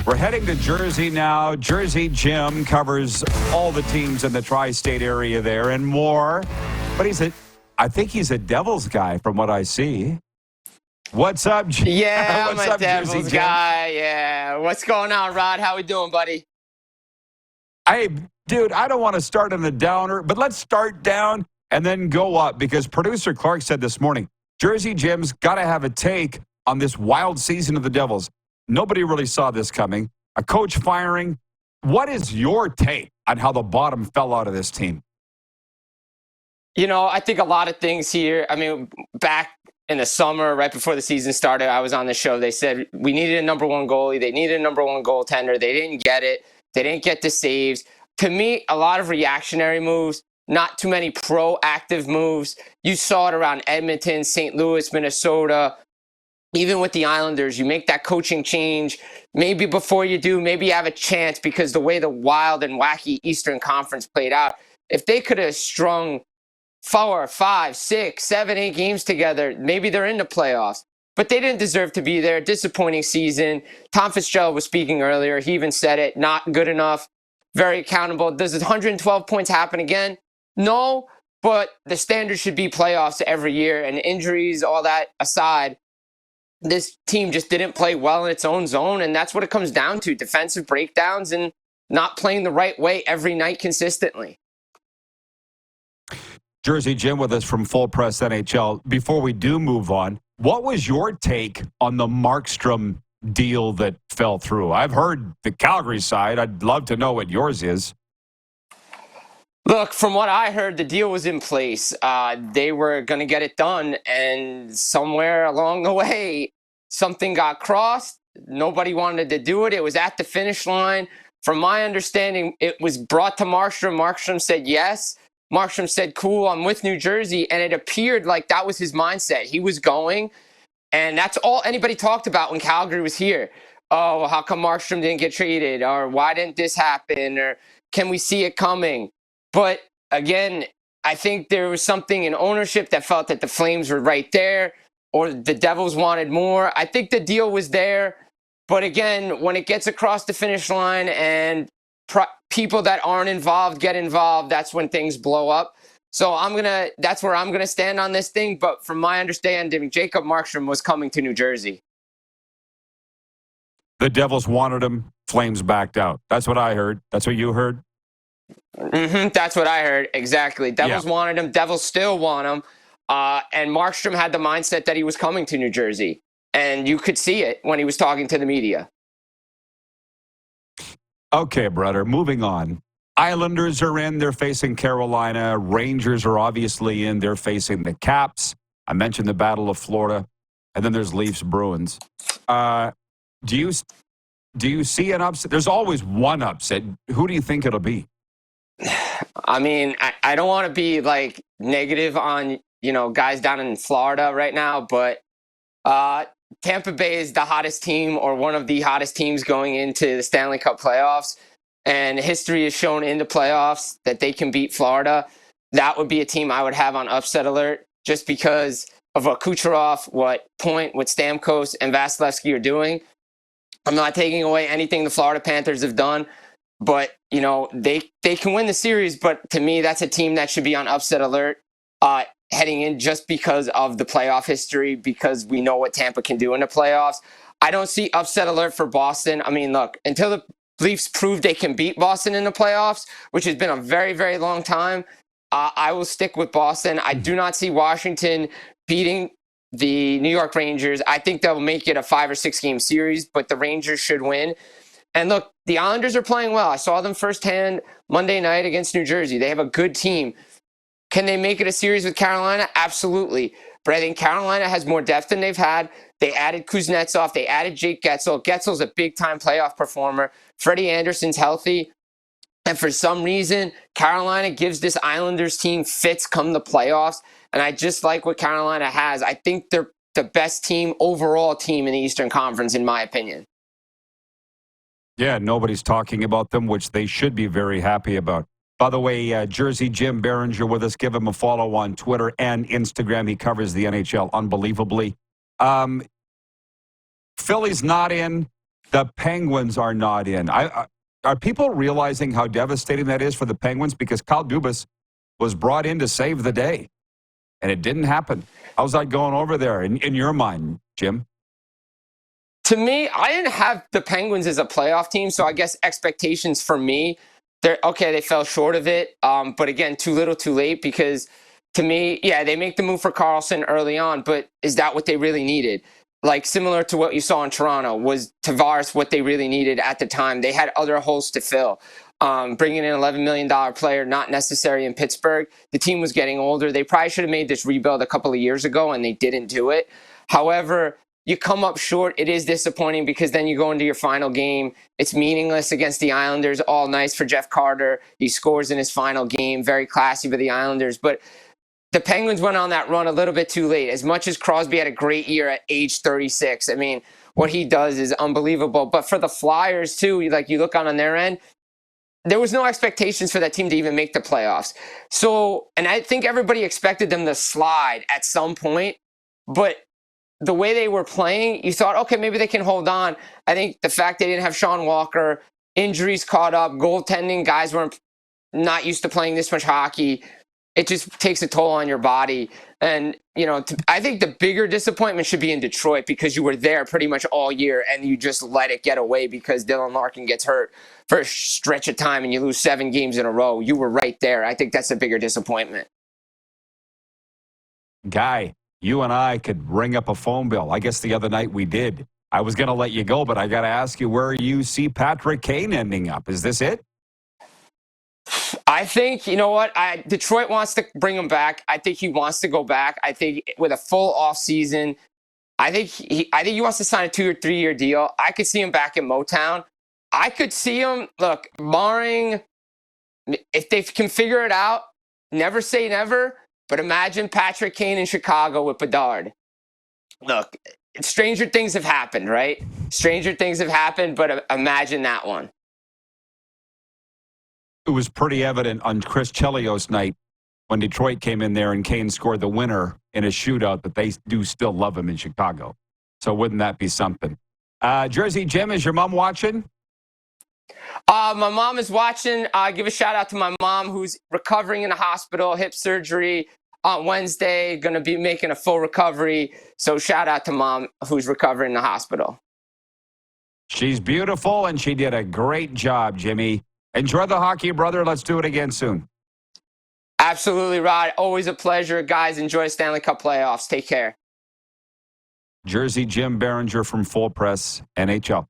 We're heading to Jersey now. Jersey Jim covers all the teams in the tri-state area there and more. But I think he's a Devils guy from what I see. What's up, Jim? Yeah, I'm What's a up, Devils Jersey guy. Yeah. What's going on, Rod? How we doing, buddy? Hey, dude, I don't want to start on the downer, but let's start down and then go up because producer Clark said this morning, Jersey Jim's got to have a take on this wild season of the Devils. Nobody really saw this coming. A coach firing. What is your take on how the bottom fell out of this team? You know, I think a lot of things here. I mean, back in the summer, right before the season started, I was on the show. They said we needed a number one goalie. They needed a number one goaltender. They didn't get it. They didn't get the saves. To me, a lot of reactionary moves, not too many proactive moves. You saw it around Edmonton, St. Louis, Minnesota. Even with the Islanders, you make that coaching change. Maybe before you do, maybe you have a chance because the way the wild and wacky Eastern Conference played out, if they could have strung 4, 5, 6, 7, 8 games together, maybe they're in the playoffs. But they didn't deserve to be there. Disappointing season. Tom Fitzgerald was speaking earlier. He even said it. Not good enough. Very accountable. Does 112 points happen again? No, but the standard should be playoffs every year. And injuries, all that aside, this team just didn't play well in its own zone, and that's what it comes down to, defensive breakdowns and not playing the right way every night consistently. Jersey Jim with us from Full Press NHL. Before we do move on, what was your take on the Markstrom deal that fell through? I've heard the Calgary side. I'd love to know what yours is. Look, from what I heard, the deal was in place. They were going to get it done, and somewhere along the way, something got crossed. Nobody wanted to do it. It was at the finish line. From my understanding, it was brought to Markstrom. Markstrom said yes. Markstrom said, cool, I'm with New Jersey, and it appeared like that was his mindset. He was going, and that's all anybody talked about when Calgary was here. Oh, how come Markstrom didn't get traded? Or why didn't this happen? Or can we see it coming? But again, I think there was something in ownership that felt that the Flames were right there or the Devils wanted more. I think the deal was there. But again, when it gets across the finish line and people that aren't involved get involved, that's when things blow up. So that's where I'm going to stand on this thing. But from my understanding, Jacob Markstrom was coming to New Jersey. The Devils wanted him. Flames backed out. That's what I heard. That's what you heard? That's what I heard. Exactly. Devils wanted him. Devils still want him. And Markstrom had the mindset that he was coming to New Jersey. And you could see it when he was talking to the media. Okay, brother. Moving on. Islanders are in. They're facing Carolina. Rangers are obviously in. They're facing the Caps. I mentioned the Battle of Florida. And then there's Leafs Bruins. Do you see an upset? There's always one upset. Who do you think it'll be? I mean, I don't want to be like negative on, guys down in Florida right now, but Tampa Bay is the hottest team or one of the hottest teams going into the Stanley Cup playoffs. And history has shown in the playoffs that they can beat Florida. That would be a team I would have on upset alert just because of what Kucherov, what Stamkos and Vasilevsky are doing. I'm not taking away anything the Florida Panthers have done. But, they can win the series. But to me, that's a team that should be on upset alert heading in just because of the playoff history, because we know what Tampa can do in the playoffs. I don't see upset alert for Boston. I mean, look, until the Leafs prove they can beat Boston in the playoffs, which has been a very, very long time, I will stick with Boston. I do not see Washington beating the New York Rangers. I think they'll make it a 5 or 6 game series, but the Rangers should win. And look, the Islanders are playing well. I saw them firsthand Monday night against New Jersey. They have a good team. Can they make it a series with Carolina? Absolutely. But I think Carolina has more depth than they've had. They added Kuznetsov. They added Jake Getzel. Getzel's a big-time playoff performer. Freddie Anderson's healthy. And for some reason, Carolina gives this Islanders team fits come the playoffs. And I just like what Carolina has. I think they're the best overall team in the Eastern Conference, in my opinion. Yeah, nobody's talking about them, which they should be very happy about. By the way, Jersey Jim Biringer with us. Give him a follow on Twitter and Instagram. He covers the NHL unbelievably. Philly's not in. The Penguins are not in. Are people realizing how devastating that is for the Penguins? Because Kyle Dubas was brought in to save the day, and it didn't happen. How's that going over there in your mind, Jim? To me, I didn't have the Penguins as a playoff team, so I guess expectations for me, they fell short of it. But again, too little, too late, because to me, yeah, they make the move for Carlson early on, but is that what they really needed? Like similar to what you saw in Toronto, was Tavares what they really needed at the time? They had other holes to fill. Bringing in an $11 million player, not necessary in Pittsburgh. The team was getting older. They probably should have made this rebuild a couple of years ago, and they didn't do it. However, you come up short. It is disappointing because then you go into your final game. It's meaningless against the Islanders. All nice for Jeff Carter. He scores in his final game. Very classy for the Islanders. But the Penguins went on that run a little bit too late. As much as Crosby had a great year at age 36, I mean, what he does is unbelievable. But for the Flyers, too, like you look on their end, there was no expectations for that team to even make the playoffs. So, and I think everybody expected them to slide at some point. But the way they were playing, you thought, okay, maybe they can hold on. I think the fact they didn't have Sean Walker, injuries caught up, goaltending, guys weren't not used to playing this much hockey. It just takes a toll on your body. And, I think the bigger disappointment should be in Detroit because you were there pretty much all year and you just let it get away because Dylan Larkin gets hurt for a stretch of time and you lose 7 games in a row. You were right there. I think that's a bigger disappointment. Guy, you and I could ring up a phone bill. I guess the other night we did. I was going to let you go, but I got to ask you where you see Patrick Kane ending up. Is this it? I think, you know what? Detroit wants to bring him back. I think he wants to go back. I think with a full offseason, I think he wants to sign a 2 or 3 year deal. I could see him back in Motown. I could see him, look, barring, if they can figure it out, never say never, but imagine Patrick Kane in Chicago with Bedard. Look, stranger things have happened, right? Stranger things have happened, but imagine that one. It was pretty evident on Chris Chelios' night when Detroit came in there and Kane scored the winner in a shootout that they do still love him in Chicago. So wouldn't that be something? Jersey Jim, is your mom watching? My mom is watching. Give a shout out to my mom who's recovering in the hospital, hip surgery on Wednesday, going to be making a full recovery. So shout out to mom who's recovering in the hospital. She's beautiful and she did a great job, Jimmy. Enjoy the hockey, brother. Let's do it again soon. Absolutely, Rod. Always a pleasure. Guys, enjoy Stanley Cup playoffs. Take care. Jersey Jim Biringer from Full Press NHL.